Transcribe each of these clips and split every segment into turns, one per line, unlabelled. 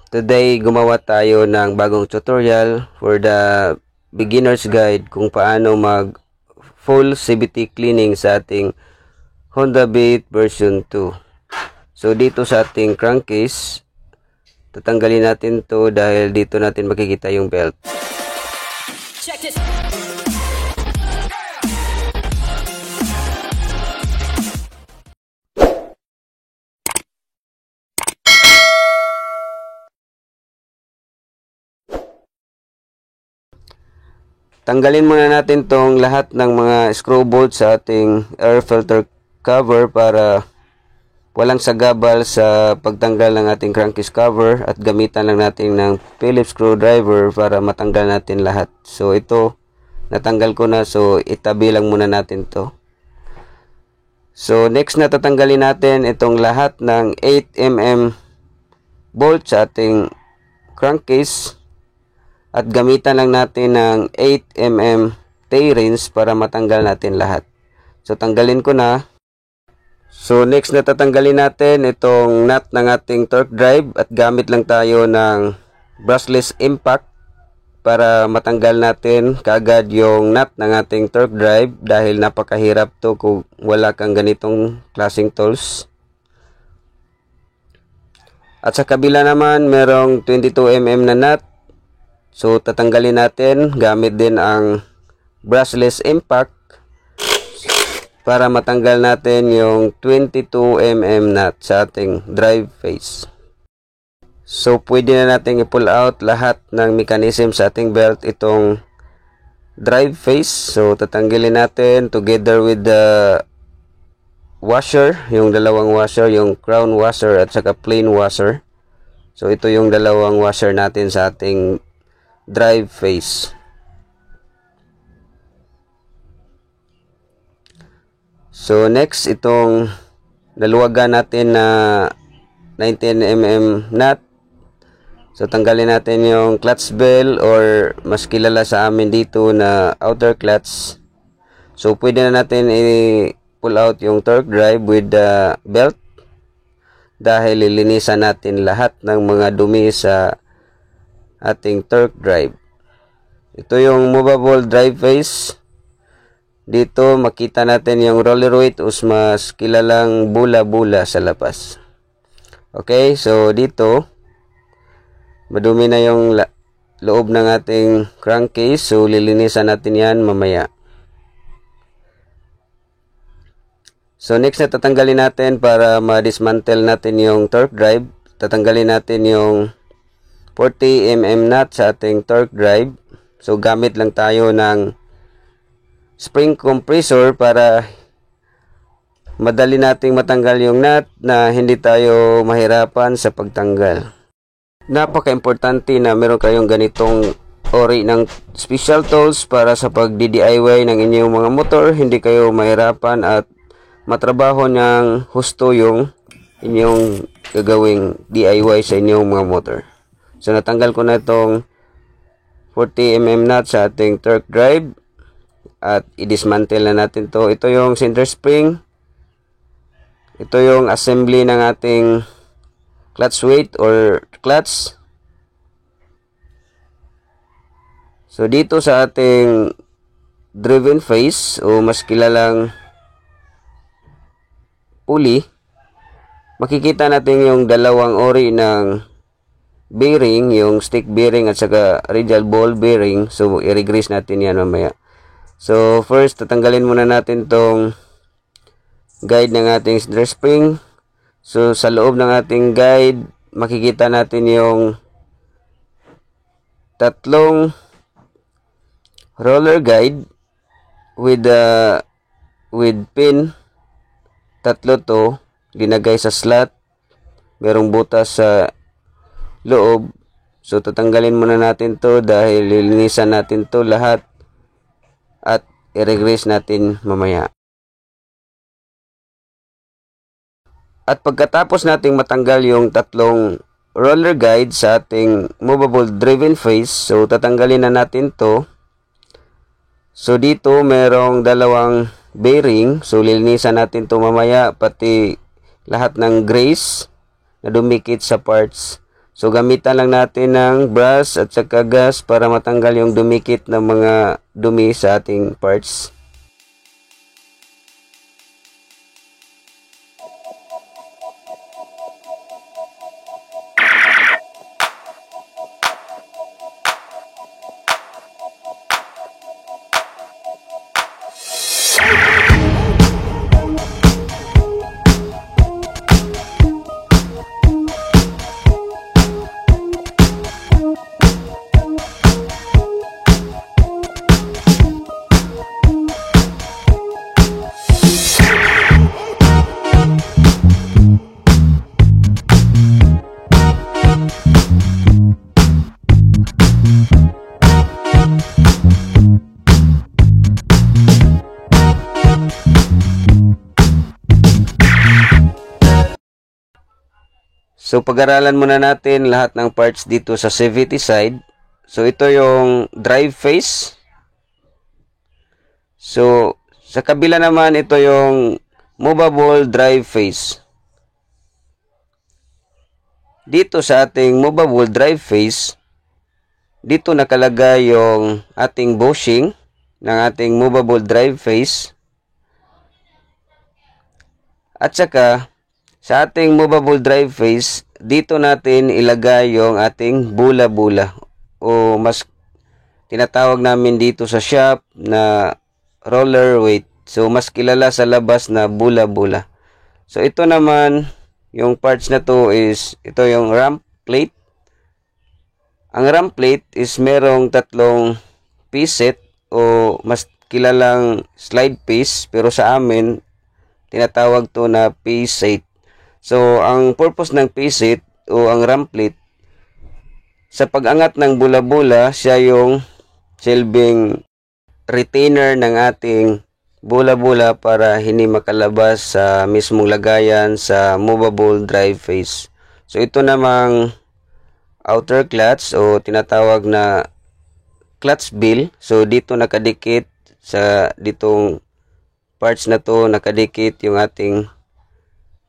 Today, gumawa tayo ng bagong tutorial for the beginner's guide kung paano mag full CVT cleaning sa ating Honda Beat version 2. So, dito sa ating crankcase, tatanggalin natin to dahil dito natin makikita yung belt. Check this. Tanggalin muna natin tong lahat ng mga screw bolts sa ating air filter cover para walang sagabal sa pagtanggal ng ating crankcase cover, at gamitan lang natin ng Phillips screwdriver para matanggal natin lahat. So ito, natanggal ko na, so itabi lang muna natin to. So next na tatanggalin natin itong lahat ng 8mm bolt sa ating crankcase. At gamitan lang natin ng 8mm T-rings para matanggal natin lahat. So tanggalin ko na. So next na tatanggalin natin itong nut ng ating torque drive, at gamit lang tayo ng brushless impact para matanggal natin kaagad yung nut ng ating torque drive, dahil napakahirap to kung wala kang ganitong klaseng tools. At sa kabila naman merong 22mm na nut. So tatanggalin natin gamit din ang brushless impact para matanggal natin yung 22mm nut sa ating drive face. So pwede na natin i-pull out lahat ng mechanism sa ating belt itong drive face. So tatanggalin natin together with the washer, yung dalawang washer, yung crown washer at saka plain washer. So ito yung dalawang washer natin sa ating drive face. So next, itong daluwagan natin na 19mm nut. So tanggalin natin yung clutch bell, or mas kilala sa amin dito na outer clutch. So pwede na natin i-pull out yung torque drive with the belt, dahil lilinisan natin lahat ng mga dumi sa ating torque drive. Ito yung movable drive face. Dito makita natin yung roller weight, o mas kilalang bula-bula sa labas. Okay, so dito madumi na yung loob ng ating crankcase, so lilinisan natin yan mamaya. So next na tatanggalin natin para ma-dismantle natin yung torque drive. Tatanggalin natin yung 40mm nut sa ating torque drive. So gamit lang tayo ng spring compressor para madali nating matanggal yung nut na hindi tayo mahirapan sa pagtanggal. Napaka-importante na meron kayong ganitong ori ng special tools para sa pag-DIY ng inyong mga motor. Hindi kayo mahirapan at matrabaho ng husto yung inyong gagawing DIY sa inyong mga motor. So natanggal ko na itong 40mm nut sa ating torque drive, at i-dismantle na natin to. Ito yung center spring. Ito yung assembly ng ating clutch weight or clutch. So dito sa ating driven face, o mas kilalang pulley, makikita natin yung dalawang ori ng bearing, yung stick bearing at saka radial ball bearing. So i-regrease natin yan mamaya. So first, tatanggalin muna natin tong guide ng ating center spring. So sa loob ng ating guide, makikita natin yung tatlong roller guide with pin. Tatlo to, ginagay sa slot. Merong butas sa loob. So tatanggalin muna natin to dahil lilinisan natin to lahat at i-regrease natin mamaya. At pagkatapos nating matanggal yung tatlong roller guide sa ating movable driven face, so tatanggalin na natin to. So dito merong dalawang bearing, so lilinisan natin to mamaya, pati lahat ng grease na dumikit sa parts. So gamitan lang natin ng brush at saka gas para matanggal yung dumikit na mga dumi sa ating parts. So pag-aralan muna natin lahat ng parts dito sa CVT side. So ito yung drive face. So sa kabila naman ito yung movable drive face. Dito sa ating movable drive face, dito nakalagay yung ating bushing ng ating movable drive face. At saka sa ating movable drive face, dito natin ilagay yung ating bula-bula o mas tinatawag namin dito sa shop na roller weight. So mas kilala sa labas na bula-bula. So ito naman, yung parts na to is ito yung ramp plate. Ang ramp plate is merong tatlong piece set o mas kilalang slide piece, pero sa amin tinatawag to na piece set. So, ang purpose ng piece o ang ramp plate, sa pag-angat ng bula-bula, siya yung silbing retainer ng ating bula-bula para hindi makalabas sa mismong lagayan sa movable drive face. So, ito namang outer clutch o tinatawag na clutch bill. So, dito nakadikit sa ditong parts na to, nakadikit yung ating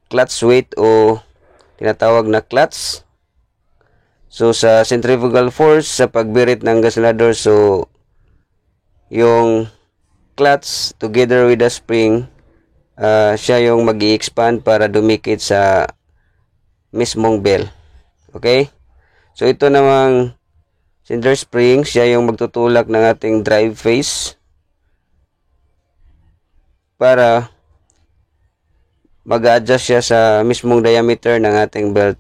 clutch weight o tinatawag na clutch. So sa centrifugal force sa pagbirit ng gasolinador, so yung clutch together with the spring, siya yung mag-i-expand para dumikit sa mismong bell. Okay? So ito namang cylinder spring, siya yung magtutulak ng ating drive face para mag-adjust siya sa mismong diameter ng ating belt.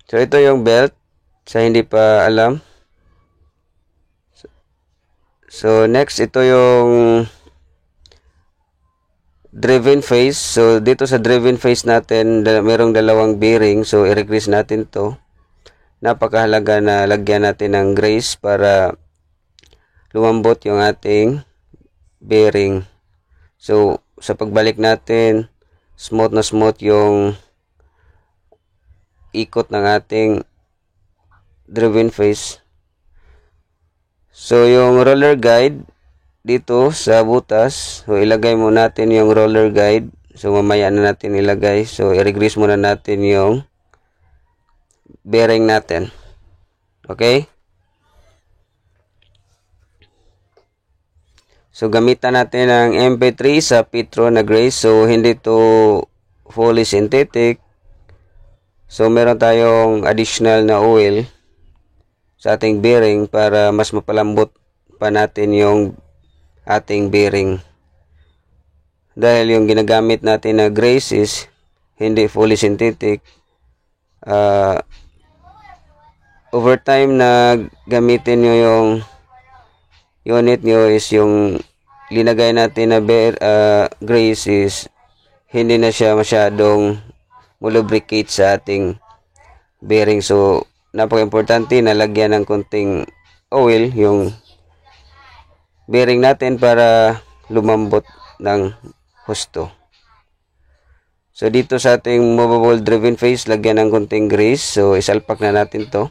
So ito yung belt sa hindi pa alam. So next, ito yung driven face. So dito sa driven face natin, merong dalawang bearing. So i-grease natin to. Napakahalaga na lagyan natin ng grease para lumambot yung ating bearing. So, sa pagbalik natin, smooth na smooth yung ikot ng ating driven face. So, yung roller guide dito sa butas, so ilagay mo natin yung roller guide. So, mamaya na natin ilagay. So, i-grease muna natin yung bearing natin. Okay? So, gamitan natin ang MP3 sa Petro na gray. So, hindi to fully synthetic. So, meron tayong additional na oil sa ating bearing para mas mapalambot pa natin yung ating bearing. Dahil yung ginagamit natin na grace is hindi fully synthetic. Over time na gamitin nyo yung unit nyo is yung linagay natin na grease is hindi na siya masyadong lubricate sa ating bearing. So napaka-importante na lagyan ng konting oil yung bearing natin para lumambot ng husto. So dito sa ating movable driven face, lagyan ng konting grease. So isalpak na natin to.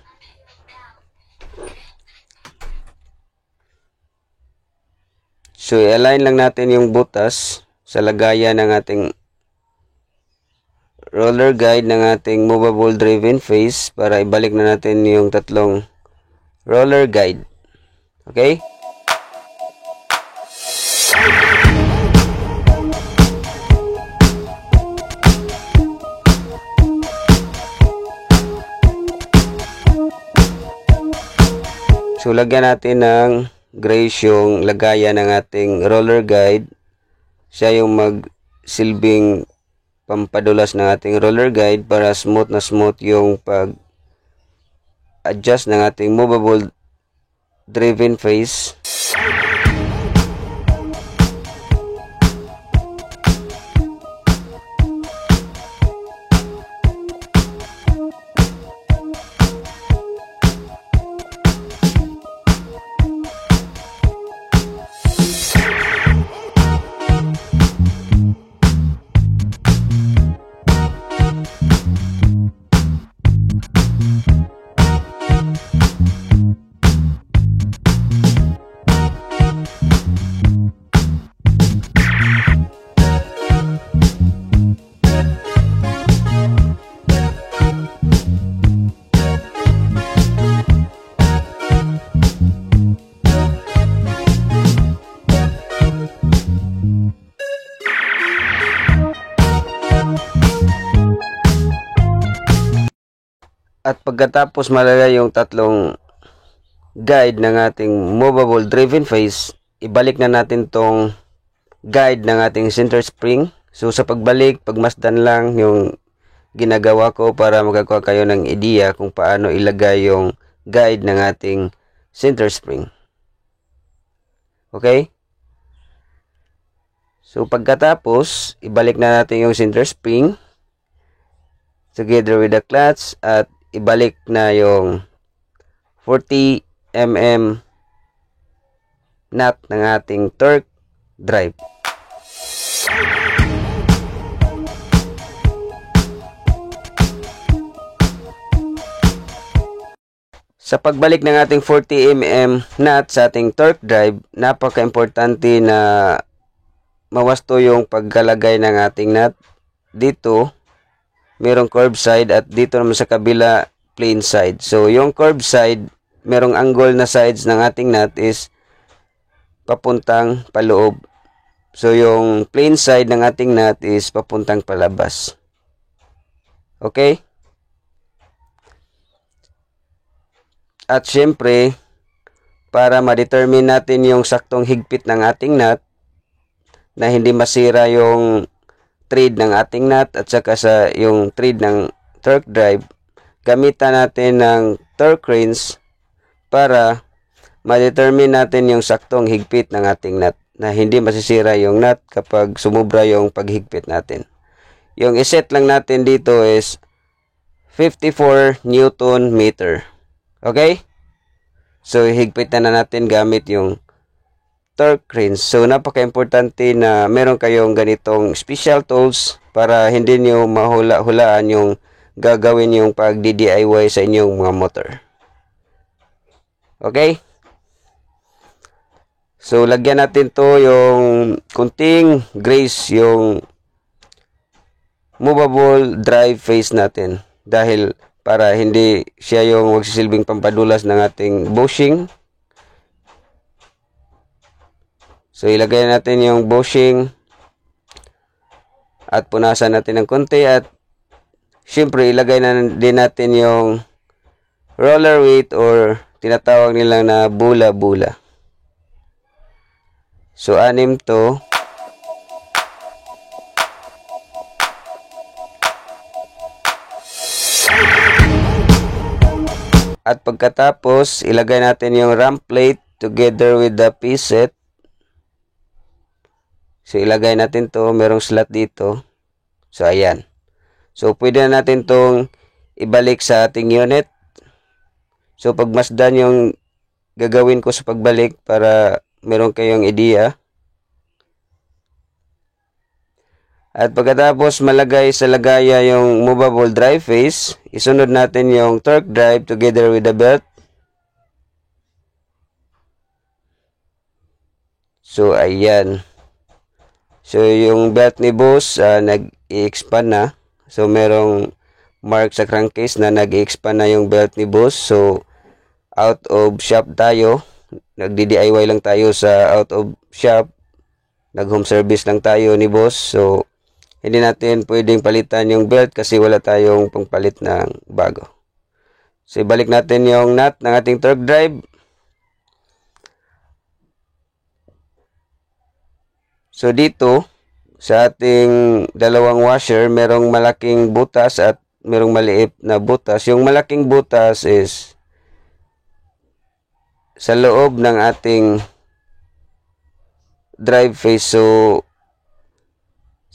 So, i-align lang natin yung butas sa lagayan ng ating roller guide ng ating movable driven face para ibalik na natin yung tatlong roller guide. Okay? So, lagyan natin ng grace yung lagayan ng ating roller guide. Siya yung magsilbing pampadulas ng ating roller guide para smooth na smooth yung pag-adjust ng ating movable driven face. At pagkatapos malagay yung tatlong guide ng ating movable driven face, ibalik na natin tong guide ng ating center spring. So sa pagbalik, pagmasdan lang yung ginagawa ko para magkakuha kayo ng ideya kung paano ilagay yung guide ng ating center spring. Okay? So pagkatapos, ibalik na natin yung center spring together with the clutch at ibalik na yung 40mm nut ng ating torque drive. Sa pagbalik ng ating 40mm nut sa ating torque drive, napaka-importante na mawasto yung pagkalagay ng ating nut. Dito merong curved side at dito naman sa kabila plain side. So yung curved side, merong angle na sides ng ating nut is papuntang paloob. So yung plain side ng ating nut is papuntang palabas. Okay? At syempre, para ma-determine natin yung saktong higpit ng ating nut na hindi masira yung thread ng ating nut at saka sa yung thread ng torque drive, gamitan natin ng torque wrench para ma-determine natin yung saktong higpit ng ating nut na hindi masisira yung nut kapag sumubra yung paghigpit natin. Yung iset lang natin dito is 54 Newton meter. Okay? So higpit na natin gamit yung torque wrench. So napaka-importante na meron kayong ganitong special tools para hindi nyo mahula-hulaan yung gagawin yung pag-DIY sa inyong mga motor. Okay? So lagyan natin to yung kunting grease yung movable drive face natin dahil para hindi siya yung magsisilbing pampadulas ng ating bushing. So ilagay natin yung bushing at punasan natin ng konti at syempre ilagay na din natin yung roller weight or tinatawag nilang na bula-bula. So 6 to. At pagkatapos ilagay natin yung ram plate together with the piece-set. So, ilagay natin to. Merong slot dito. So, ayan. So, pwede na natin tong ibalik sa ating unit. So, pagmasdan yung gagawin ko sa pagbalik para meron kayong ideya. At pagkatapos malagay sa lagaya yung movable drive face, isunod natin yung torque drive together with the belt. So, ayan. So, yung belt ni boss, nag-i-expand na. So merong mark sa crankcase na nag-expand na yung belt ni boss. So out of shop tayo. Nagdi-DIY lang tayo sa out of shop. Nag-home service lang tayo ni boss. So hindi natin pwedeng palitan yung belt kasi wala tayong pangpalit ng bago. So ibalik natin yung nut ng ating torque drive. So dito sa ating dalawang washer, merong malaking butas at merong maliit na butas. Yung malaking butas is sa loob ng ating drive face. So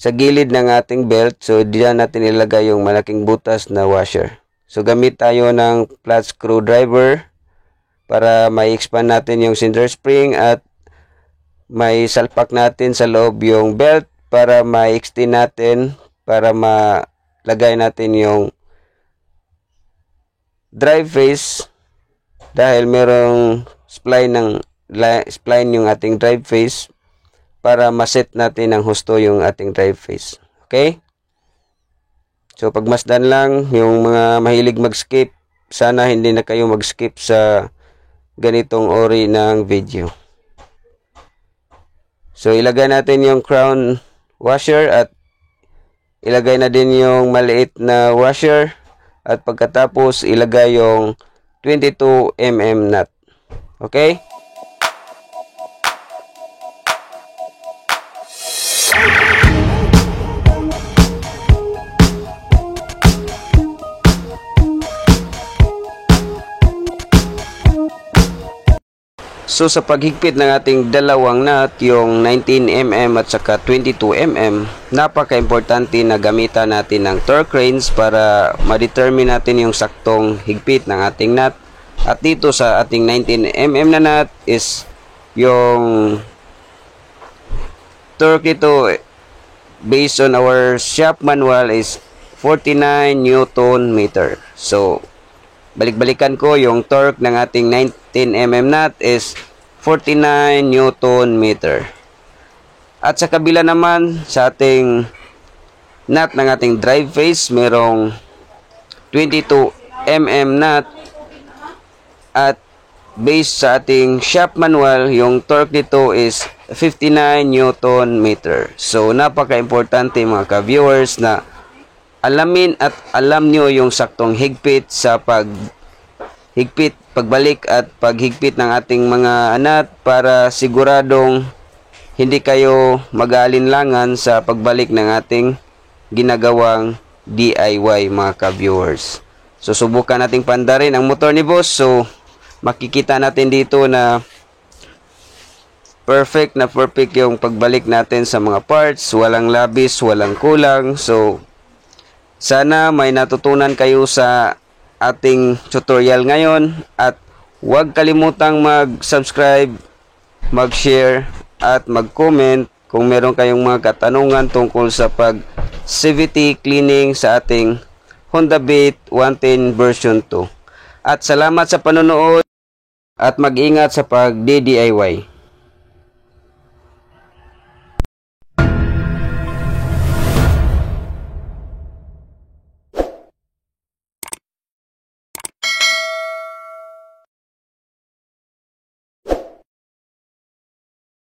sa gilid ng ating belt, so diyan natin ilagay yung malaking butas na washer. So gamit tayo ng flat screwdriver para ma-expand natin yung cinder spring at may salpak natin sa loob yung belt para ma-extend natin, para malagay natin yung drive face dahil merong spline yung ating drive face para ma-set natin ng husto yung ating drive face. Okay? So pagmasdan lang yung mga mahilig mag-skip, sana hindi na kayo mag-skip sa ganitong ori ng video. So ilagay natin yung crown washer at ilagay na din yung maliit na washer at pagkatapos ilagay yung 22mm nut. Okay? So sa paghigpit ng ating dalawang nut, yung 19mm at saka 22mm, napaka-importante na gamitan natin ng torque wrench para ma-determine natin yung saktong higpit ng ating nut. At dito sa ating 19mm na nut is yung torque ito based on our shop manual is 49 Newton meter. So balik-balikan ko, yung torque ng ating 19mm nut is 49 Newton meter. At sa kabila naman, sa ating nut ng ating drive face, merong 22mm nut. At based sa ating shop manual, yung torque nito is 59 Newton meter. So napaka-importante mga ka-viewers na alamin at alam nyo yung saktong higpit sa pagbalik at paghigpit ng ating mga nut para siguradong hindi kayo mag-aalinlangan sa pagbalik ng ating ginagawang DIY mga ka-viewers. So subukan nating pandarin ang motor ni boss. So makikita natin dito na perfect yung pagbalik natin sa mga parts, walang labis, walang kulang. So sana may natutunan kayo sa ating tutorial ngayon at huwag kalimutang mag-subscribe, mag-share at mag-comment kung meron kayong mga katanungan tungkol sa pag-CVT cleaning sa ating Honda Beat 110 version 2. At salamat sa panonood at mag-ingat sa pag-DIY.